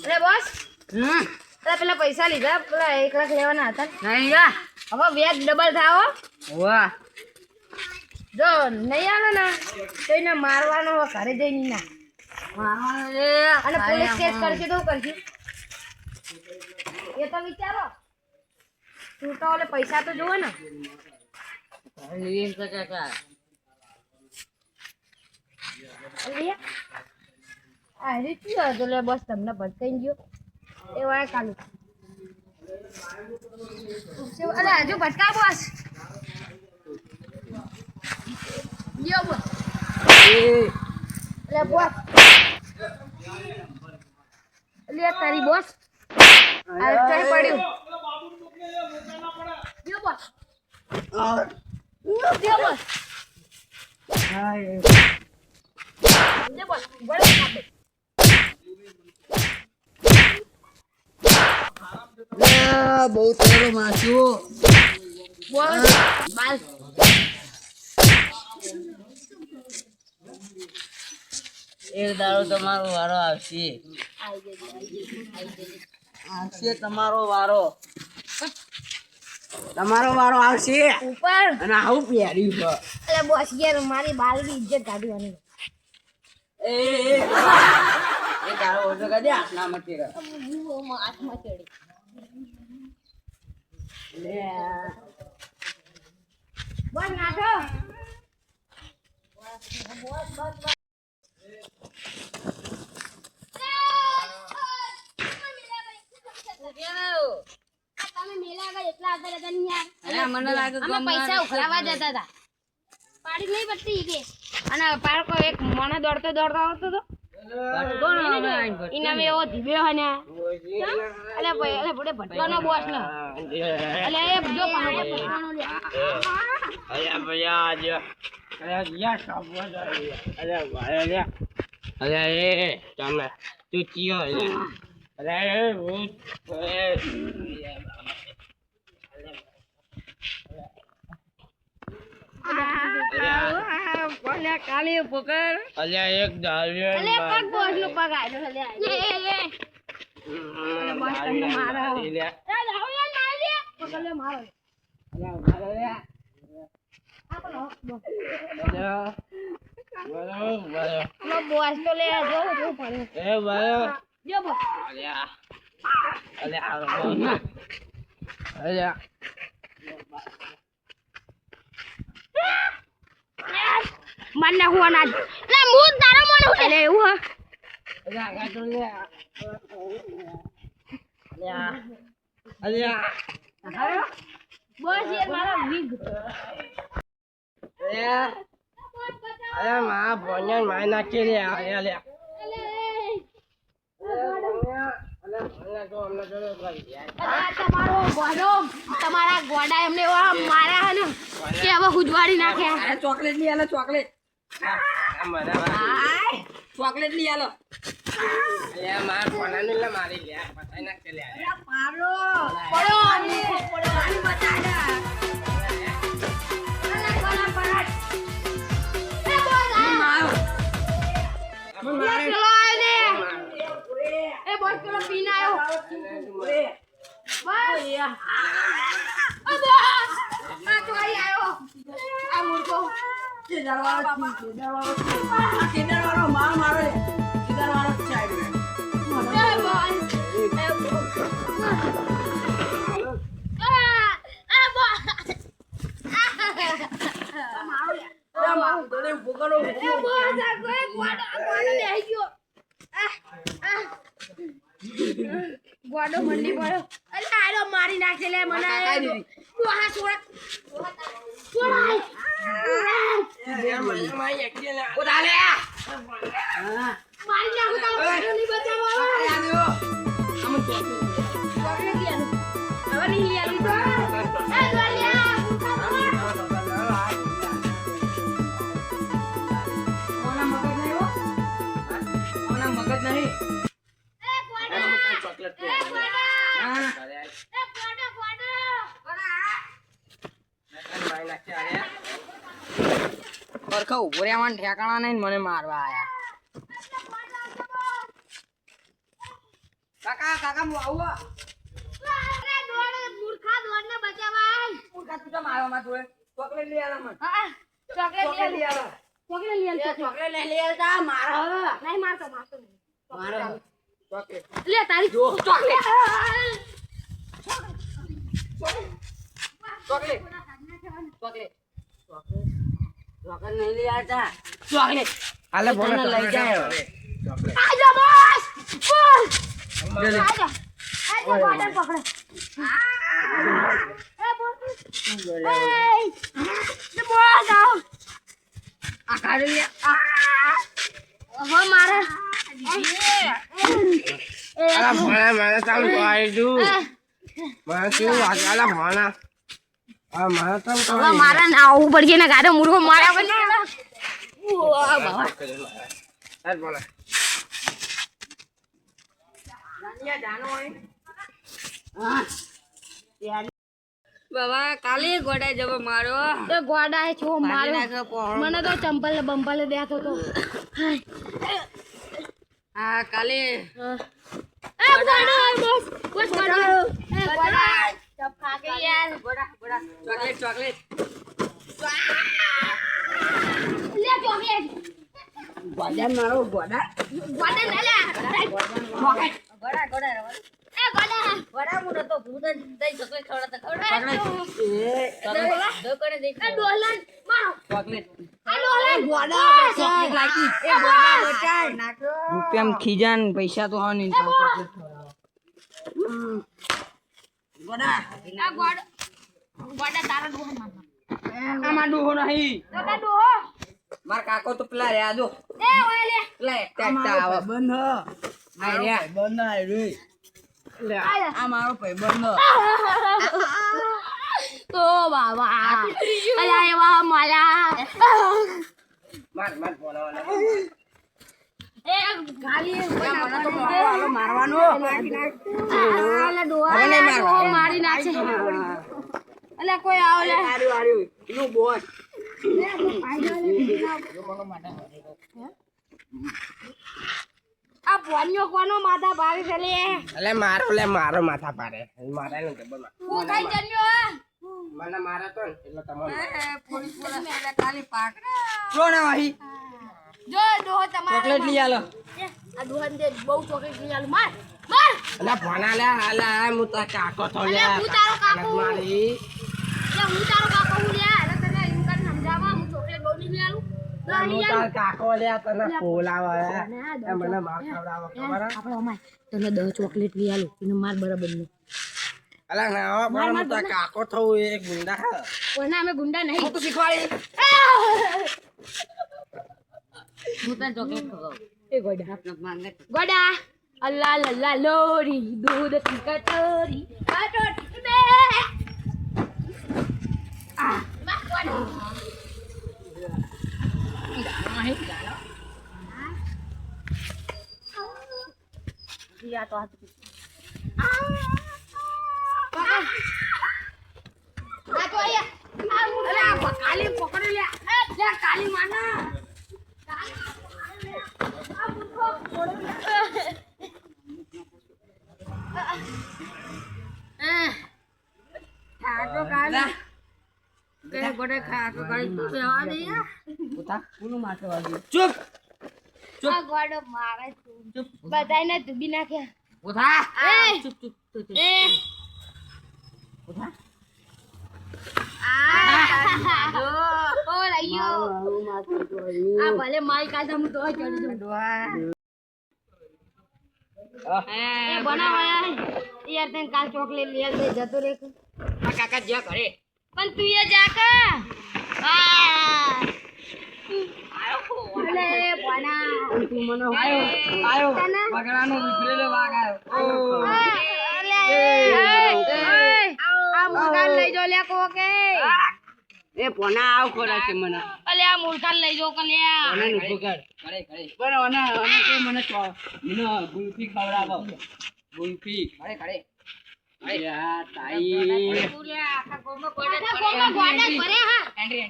અરે બોસ અરે પેલા પૈસા લીધા પેલા 1 લાખ લેવાના હતા નહીં યા હવે વ્યાજ ડબલ થાવો વાહ જો નહીં આવે ને તો એને મારવાનો ઘરે જઈને ના અને પોલીસ કેસ કરશે તો કરશે એ તો વિચારો છૂટા ઓલે પૈસા તો જોવો ને આ રીત હતો લે બસ તમને ભટકાઈ ગયો એ વાય કાલુ અરે હજુ ભટકા બોસ લ્યો બોસ લે બોસ લે તારી બોસ આ ચાય પડ્યું લ્યો બોસ લ્યો બોસ લે બોસ બળે કાપે બહુ તારો માસુ બોસ બાલ એક દાડો તમારો વારો આવશે તમારો વારો આવશે ઉપર અને આવું પહેર્યું છે અરે બોસ યાર મારી બાલની ઇજ્જત કાઢવાની એ તારો ઓછો કાઢે આટલા મતી રહે હાથમાં ચડી બોસ નાખો તમે મેલા આગળ એટલા આગળ હતા ને યાર મને લાગે અમે પૈસા ઉઘરાવા જતા હતા પાડી નહીં પડતી કે અને પારકો એક મને દોડતો આવતો તો ઇનામે એવો ધીબ્યો હે ને અલે ભાઈ અલે બડે ભટવાનો બોસ ને અલે એ જો પાનો ભટવાનો લે અરે ભૈયા જો અરે યા સાબો અરે ભાઈ લે અરે એ ચાલે તું ચિયો અરે હું બોલે કાલી પકડ અલ્યા એક દાળિયો અલે પગ બોસ નો પગ આયો અલે અલે બોસ તને મારો એ જાવ યાર ના લે પકડ લે મારો અલ્યા મારો લે આપણો બોસ અલ્યા નો બોસ તો લે જો પડે એ ભાઈ જો બોસ અલ્યા અલ્યા મને હું ના લે મૂડ તારો મને લે એવું હા અલ્યા ગાતો લે અલ્યા બોસ યાર મારો વીગ અરે માં ભણ્યા માં નાખી લે અલ્યા તમારા ગોડા એમને માર્યા હે ને કે હવે હુજવાડી નાખ્યા ચોકલેટ લઈ આલો ચોકલેટ લઈ આલો માર કોનાને લે મારી લે પતાઈ નાખ લે પારો પડો આની બતાડા અલા કોના પરાટ એ બોલ માર ચલો આય દે એ બોલ ચલો પીને આયો બસ આ તો આયો આ મુર્ગો કેદારવાળો માર મારે કેદારવાળો ચાઈ ગોડો મંડી પડ્યો અલે આરો મારી નાખે લે મને તું આ છોડ મારી નાખું તો નહીં બચાવો હવે નહીં લઈ આવી મગજ નહીં પરખા ઉભો રહેવાનું ઠેકાણા નહીં મને મારવા આયા કાકા કાકા હું આવું અરે દોડ મૂર્ખા દોડને બચાવાય. કાકા તું તો મારવા માં જોડે ચોકલેટ લઈ આલા મને હા ચોકલેટ લઈ આલ. આલા ચોકલેટ લઈ આલ. ચોકલેટ લઈ આલતા મારો નહીં મારતો નહીં. મારો ચોકલેટ લે તારી ચોકલેટ. ચોકલેટ ચોકલેટ ચોકલેટ નહીં લઈ આવતા ચોકલેટ આલે બોલે લઈ જાય આજા બોસ બોસ આજા આજા ગોડા પકડે એ બોસ એ બોસ આવ આ કાઢી લે હવે મારે આલા ભણા મને તમ કહી દઉં મને શું વાગે આલા ભણા આ મને તમ હવે મારે ના આવું પડશે ને ગાડે મુર્ગો માર્યા વગર બાબા હાલ બોલે રાનિયા જાનો હોય બાબા કાલે ગોડા જવો મારો એ ગોડા એ છો મારો નાખો પોહળો. મને તો ચંપલ બંપલ દેતો તો હા કાલે એ ગોડા બોસ બોસ ગોડા એ ગોડા ચપ ખા કે યાર ગોડા ગોડા ચોકલેટ ચોકલેટ લે ચોકલેટ ગોડા મારો ગોડા ગોડા ના લે ગોડા ગોડા એ ગોડા ગોડા મુડો તો ભૂત દઈ ચોકલેટ ખવડાતા એ દો કરે દે ડોલન મારો ચોકલેટ આ ડોલન ગોડા ચોકલેટ લાગી એ ગોડા બચાય નાખો રૂપિયામાં ખીજાન પૈસા તો હા નહીં ચોકલેટ ગોડા આ ગોડા ગોડા તારા ડોહન મારવા આમાં ડોહો નહીં તો કા ડોહો માર કાકો તો પેલા રહ્યા જો એ ઓય લે પેલા એકટા એકટા આવે બંધ આ રહ્યા બંધ આ રે આ મારો ભાઈ બંધ ઓ બાબા અલા એવા માલા માર માર બોલાવાના એ ગાલી મને તો મારવાનો આલા ડોહા હવે નહીં મારવા. ડોહો મારી નાખે અલા કોઈ આવ લે આર્યું આર્યું એનું બોસ આ ભોનિયો કોનો માથા ભારે છે લે અલે મારો માથા પાડે મારા ને ખબર હું ખાઈ જન્યો મને મારે તો ને એટલે તમારે પોલીસ પોલીસ ખાલી પાકડા કોણ આહી જો ડોહો તમારા ચોકલેટ લઈ આલો આ ડોહન દે બહુ ચોકલેટ લઈ આલું માર માર અલે ભણા લે હાલે હું તો કાકો થો લે અલે હું તારો કાકો. મારી લે હું તારો કાકો હું લે અરે તને એમ કરી સમજાવવા હું ચોકલેટ બહુ નહીં લઈ આલું તો હું લઈ તાર આલું કાકો લે તને બોલાવે ના, એ મને માર ખવડાવે ખબર હે? આપણે અમાય તને 10 ચોકલેટ લઈ આલું એને માર બરાબર નહીં અલે ના પણ હું તો કાકો થઉં એ ગુંડા હે કોના અમે ગુંડા નહીં તું શીખવાડી હું તને ચોકલેટ ખવડાવું એ ગોડા નક માંગે ગોડા અલ્લા લલ્લા લોરી દૂધ કી કટોરી કટોરી બે આ મા ગોડા દિયા તો હાથ આ તો આયા અરે કાલી પકડી લે એ લે કાલી માના આ મૂર્ખો ખાટો કાલે કે ગોડે ખાટો કાઢી તું બેવા દે પોતા કોનું માથે વાગ્યું ચૂપ આ ગોડો મારે તું બધાને ડૂબી નાખ્યા પોતા એ! ચૂપ ચૂપ ચૂપ એ પોતા ઓ લઈયો આ ભલે માઈ કાઢા હું તો ચડી જાઉં એ બનાવાયા યાર તને કાલ ચોકલેટ લઈ આલ દે જતો રે તું. આ કાકા જ્યાં કરે પણ તું એ જા કે આ અલે બના તું મને આયો તને? બગડાનો વિખરેલો વાઘ આયો અલે આ મુર્ગા લઈ જો લે કોકે એ પોના આવ ખોરા છે મને અલે આ મુર્ગા લઈ જો કે લે મને ઊભો કર કરે કરે પણ ઓને કે મને મને ગુલ્ફી ખવડાવો ગુલ્ફી કરે કરે અરે યાર તાઈ તું લે આખા ગોમાં ગોડા ભરે હા એન્ટ્રી